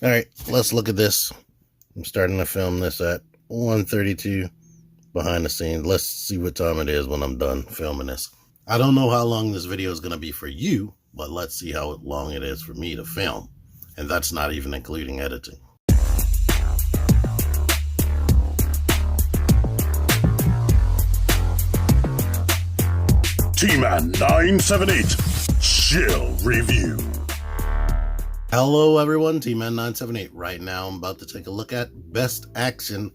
All right, let's look at this. I'm starting to film this at 1:32 behind the scenes. Let's see what time it is when I'm done filming this. I don't know how long this video is going to be for you, but let's see how long it is for me to film. And that's not even including editing. T-Man 978 Chill Review. Hello everyone, T-Man 978. Right now I'm about to take a look at Best Action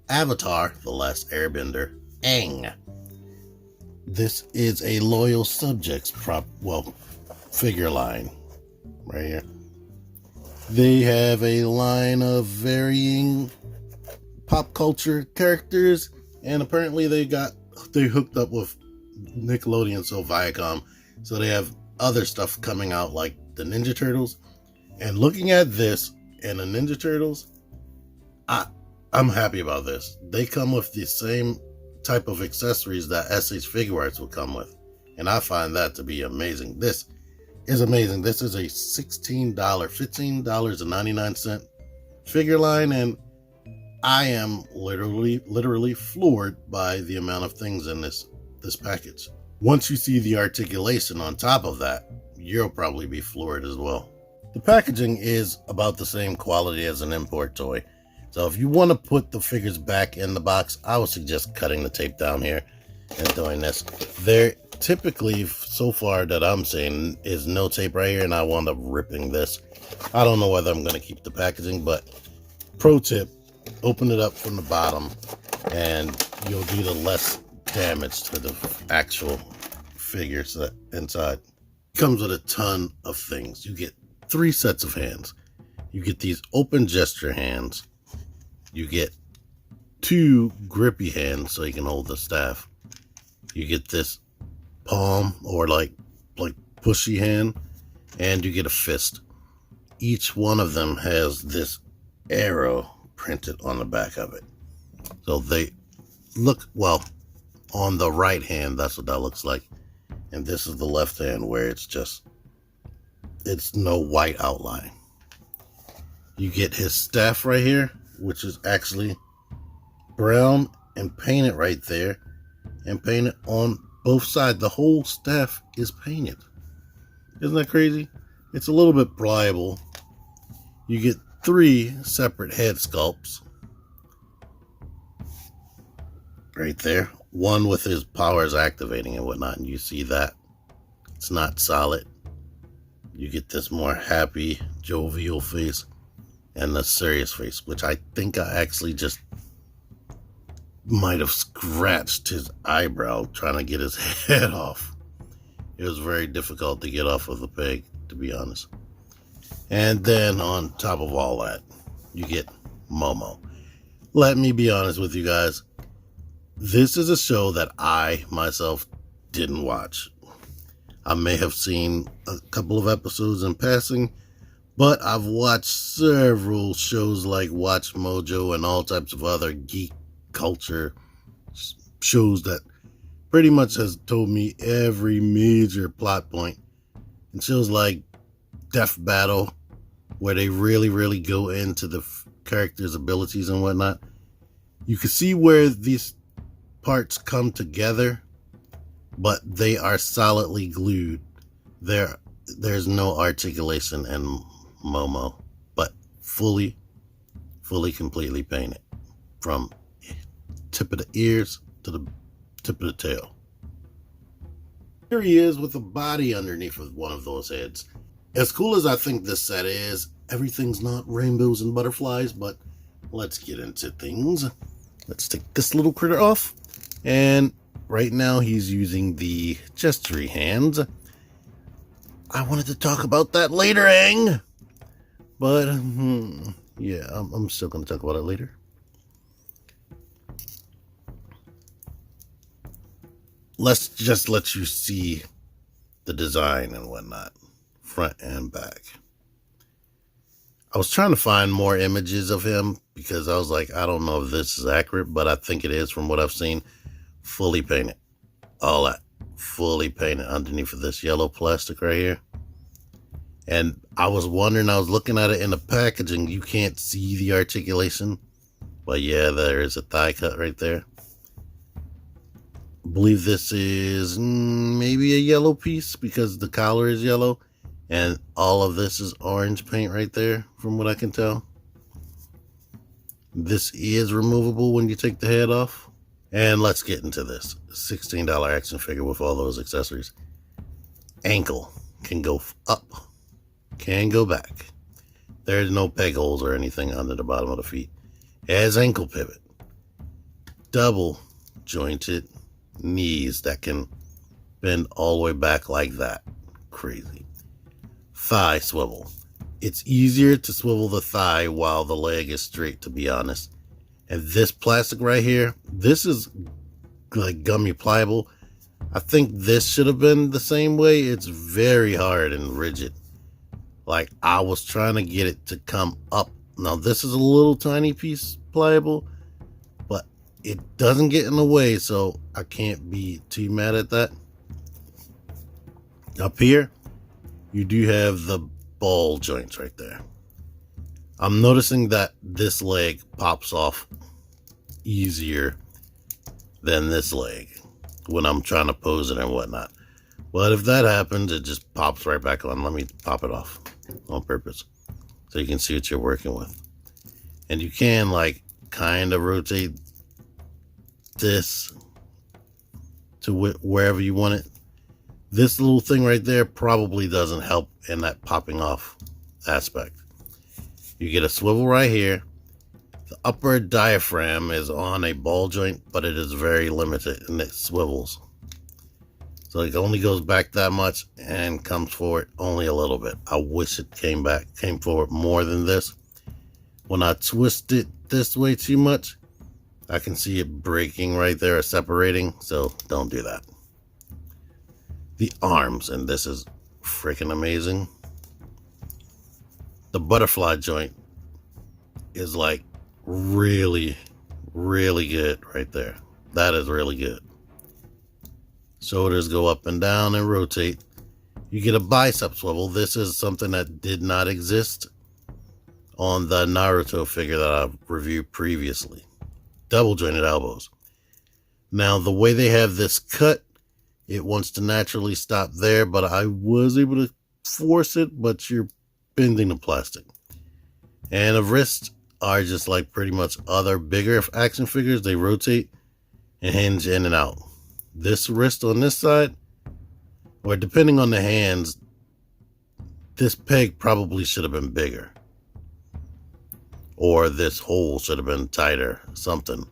Avatar, The Last Airbender, Aang. This is a Loyal Subjects figure line right here. They have a line of varying pop culture characters, and apparently they hooked up with Nickelodeon, so Viacom, so they have other stuff coming out like the Ninja Turtles. And looking at this and the Ninja Turtles, I'm happy about this. They come with the same type of accessories that SH Figure Arts would come with, and I find that to be amazing. This is amazing. This is a $15.99 figure line, and I am literally floored by the amount of things in this package. Once you see the articulation on top of that, you'll probably be floored as well. The packaging is about the same quality as an import toy. So if you want to put the figures back in the box, I would suggest cutting the tape down here and doing this. There typically, so far that I'm seeing, is no tape right here, and I wound up ripping this. I don't know whether I'm going to keep the packaging, but pro tip, open it up from the bottom and you'll do the less damage to the actual figures inside. It comes with a ton of things. You get 3 sets of hands. You get these open gesture hands. You get 2 grippy hands so you can hold the staff. You get this palm or like pushy hand, and you get a fist. Each one of them has this arrow printed on the back of it. So they look, well, on the right hand, that's what that looks like. And this is the left hand where it's no white outline. You get his staff right here, which is actually brown and painted right there, and painted on both sides. The whole staff is painted. Isn't that crazy? It's a little bit pliable. You get 3 separate head sculpts right there. One with his powers activating and whatnot, and you see that it's not solid. You get this more happy, jovial face and the serious face, which I think I actually just might have scratched his eyebrow trying to get his head off. It was very difficult to get off of the peg, to be honest. And then on top of all that, you get Momo. Let me be honest with you guys. This is a show that I, myself, didn't watch. I may have seen a couple of episodes in passing, but I've watched several shows like Watch Mojo and all types of other geek culture shows that pretty much has told me every major plot point. And shows like Death Battle, where they really go into the characters' abilities and whatnot. You can see where these parts come together, but they are solidly glued. There's no articulation in Momo, but fully completely painted from tip of the ears to the tip of the tail. Here he is with a body underneath of one of those heads. As cool as I think this set is, everything's not rainbows and butterflies, but let's get into things. Let's take this little critter off. And right now he's using the gestury hands. I wanted to talk about that later, Aang. But, yeah, I'm still going to talk about it later. Let's just let you see the design and whatnot, front and back. I was trying to find more images of him because I was like, I don't know if this is accurate, but I think it is from what I've seen. Fully painted. All that. Fully painted underneath of this yellow plastic right here. And I was wondering, I was looking at it in the packaging, you can't see the articulation. But yeah, there is a thigh cut right there. I believe this is maybe a yellow piece because the collar is yellow. And all of this is orange paint right there, from what I can tell. This is removable when you take the head off. And let's get into this. $16 action figure with all those accessories. Ankle can go up, can go back. There's no peg holes or anything under the bottom of the feet. It has ankle pivot. Double jointed knees that can bend all the way back like that. Crazy. Thigh swivel. It's easier to swivel the thigh while the leg is straight, to be honest. And this plastic right here, this is like gummy pliable. I think this should have been the same way. It's very hard and rigid. Like, I was trying to get it to come up. Now, this is a little tiny piece pliable, but it doesn't get in the way, so I can't be too mad at that. Up here, you do have the ball joints right there. I'm noticing that this leg pops off easier than this leg when I'm trying to pose it and whatnot. But if that happens, it just pops right back on. Let me pop it off on purpose so you can see what you're working with. And you can like kind of rotate this to wherever you want it. This little thing right there probably doesn't help in that popping off aspect. You get a swivel right here. The upper diaphragm is on a ball joint, but it is very limited and it swivels. So it only goes back that much and comes forward only a little bit. I wish it came forward more than this. When I twist it this way too much, I can see it breaking right there or separating, so don't do that. The arms, and this is freaking amazing. The butterfly joint is like really, really good right there. That is really good. Shoulders go up and down and rotate. You get a bicep swivel. This is something that did not exist on the Naruto figure that I've reviewed previously. Double jointed elbows. Now, the way they have this cut, it wants to naturally stop there, but I was able to force it, but you're bending the plastic. And the wrists are just like pretty much other bigger action figures. They rotate and hinge in and out. This wrist on this side, or depending on the hands, this peg probably should have been bigger. Or this hole should have been tighter, something.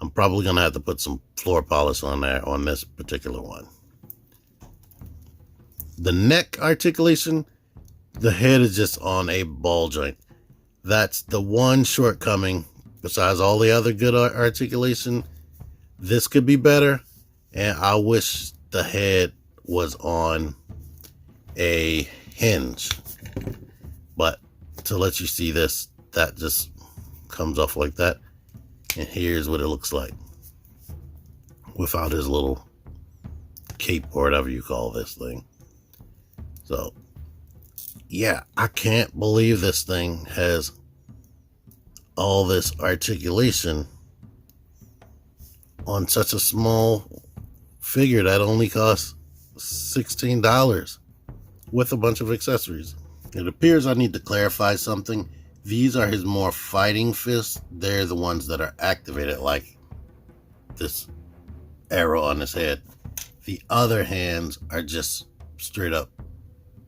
I'm probably going to have to put some floor polish on there on this particular one. The neck articulation, the head is just on a ball joint. That's the one shortcoming. Besides all the other good articulation, this could be better. And I wish the head was on a hinge. But to let you see this, that just comes off like that. And here's what it looks like without his little cape or whatever you call this thing. So, yeah, I can't believe this thing has all this articulation on such a small figure that only costs $16 with a bunch of accessories. It appears I need to clarify something. These are his more fighting fists. They're the ones that are activated, like this arrow on his head. The other hands are just straight up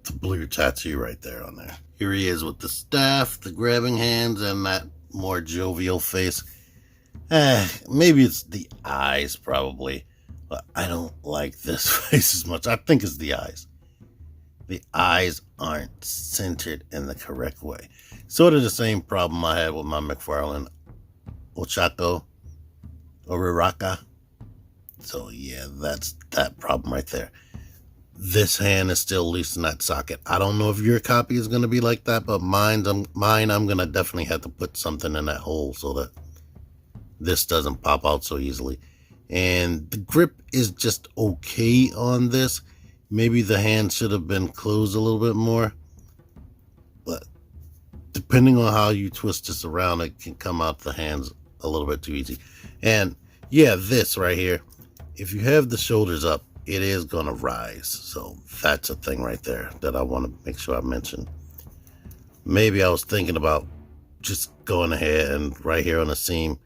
the blue tattoo right there on there. Here he is with the staff, the grabbing hands, and that more jovial face. Maybe it's the eyes, probably. But I don't like this face as much. I think it's the eyes. The eyes aren't centered in the correct way. Sort of the same problem I had with my McFarlane Ochako or Riraka. So yeah, that's that problem right there. This hand is still loose in that socket. I don't know if your copy is going to be like that, but mine, I'm going to definitely have to put something in that hole so that this doesn't pop out so easily. And the grip is just okay on this. Maybe the hand should have been closed a little bit more. depending on how you twist this around, it can come out the hands a little bit too easy. And yeah, this right here, if you have the shoulders up, it is gonna rise. So that's a thing right there that I want to make sure I mention. Maybe I was thinking about just going ahead and right here on the seam,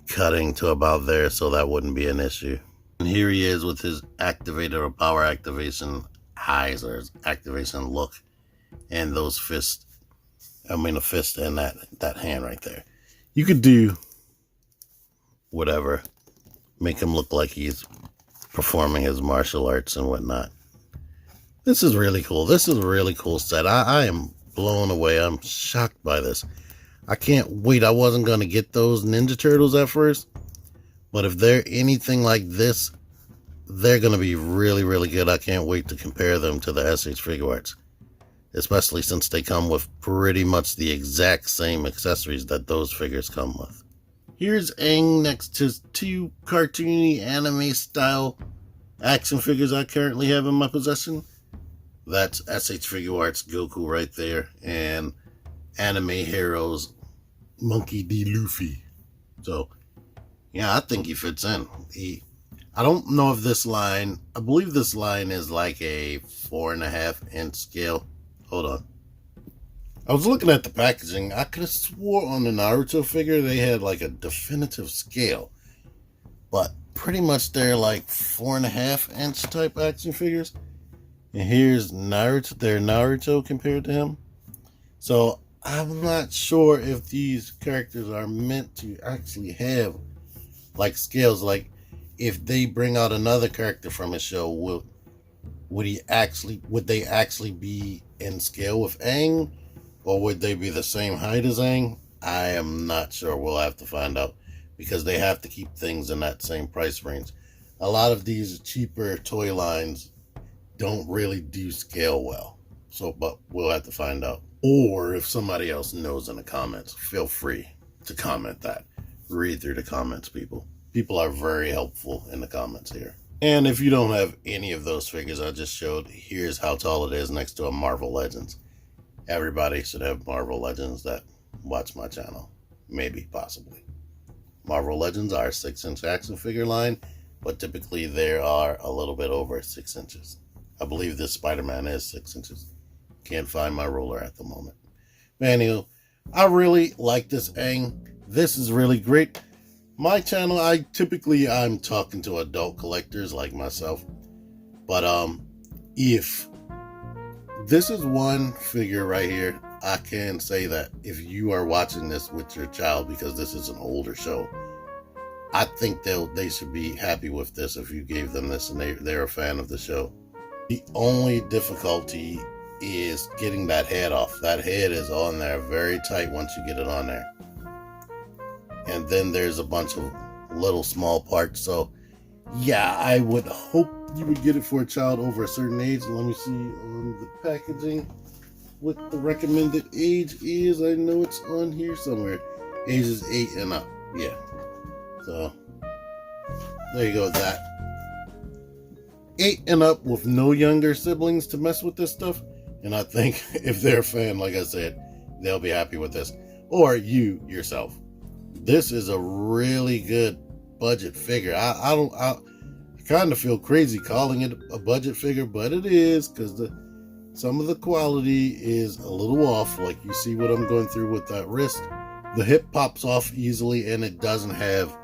cutting to about there so that wouldn't be an issue. And here he is with his activated or power activation eyes, or his activation look, and those fists. I mean, a fist and that hand right there. You could do whatever, make him look like he's performing his martial arts and whatnot. This is really cool. This is a really cool set. I am blown away. I'm shocked by this. I can't wait. I wasn't going to get those Ninja Turtles at first, but if they're anything like this, they're going to be really, really good. I can't wait to compare them to the SH Figure Arts, especially since they come with pretty much the exact same accessories that those figures come with. Here's Aang next to two cartoony anime style action figures I currently have in my possession. That's SH Figure Arts Goku right there, and Anime Heroes Monkey D. Luffy. So yeah, I think he fits in. I don't know if this line, I believe this line is like a 4.5 inch scale. Hold on. I was looking at the packaging. I could have swore on the Naruto figure they had like a definitive scale, but pretty much they're like 4.5 inch type action figures. And here's Naruto, their Naruto compared to him. So I'm not sure if these characters are meant to actually have like scales. Like if they bring out another character from a show, would they actually be in scale with Aang, or would they be the same height as Aang? I am not sure. We'll have to find out, because they have to keep things in that same price range. A lot of these cheaper toy lines don't really do scale well. So, but we'll have to find out. Or if somebody else knows in the comments, feel free to comment that. Read through the comments, people. People are very helpful in the comments here. And if you don't have any of those figures I just showed, here's how tall it is next to a Marvel Legends. Everybody should have Marvel Legends that watch my channel. Maybe, possibly. Marvel Legends are a 6-inch action figure line, but typically they are a little bit over 6 inches. I believe this Spider-Man is 6 inches. Can't find my ruler at the moment. But anyway, I really like this Aang. This is really great. My channel, I'm talking to adult collectors like myself. But if this is one figure right here, I can say that if you are watching this with your child, because this is an older show, I think they should be happy with this if you gave them this and they're a fan of the show. The only difficulty is getting that head off. That head is on there very tight once you get it on there. And then there's a bunch of little small parts. So yeah, I would hope you would get it for a child over a certain age. Let me see on the packaging what the recommended age is. I know it's on here somewhere. Ages 8 and up. Yeah. So there you go with that. 8 and up with no younger siblings to mess with this stuff. And I think if they're a fan, like I said, they'll be happy with this. Or you yourself. This is a really good budget figure. I kind of feel crazy calling it a budget figure, but it is, because some of the quality is a little off. Like you see what I'm going through with that wrist. The hip pops off easily, and it doesn't have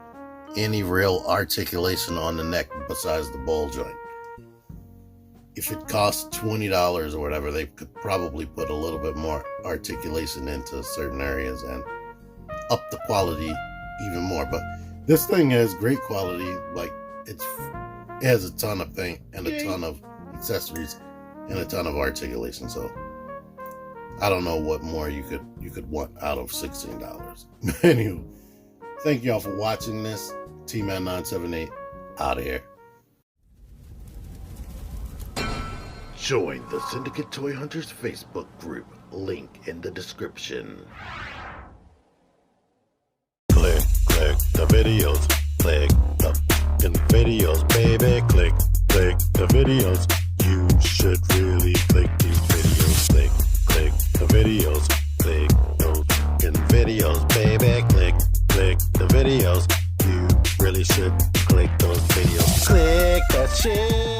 any real articulation on the neck besides the ball joint. If it costs $20 or whatever, they could probably put a little bit more articulation into certain areas and up the quality even more. But this thing has great quality. Like it has a ton of paint and a ton of accessories and a ton of articulation. So I don't know what more you could want out of $16. Anyway, thank y'all for watching this. T-Man978 out of here. Join the Syndicate Toy Hunters Facebook group. Link in the description. Click the videos. Click the videos, baby. Click the videos. You should really click these videos. Click the videos. click those fucking videos, baby. Click the videos. You really should click those videos. Click that shit.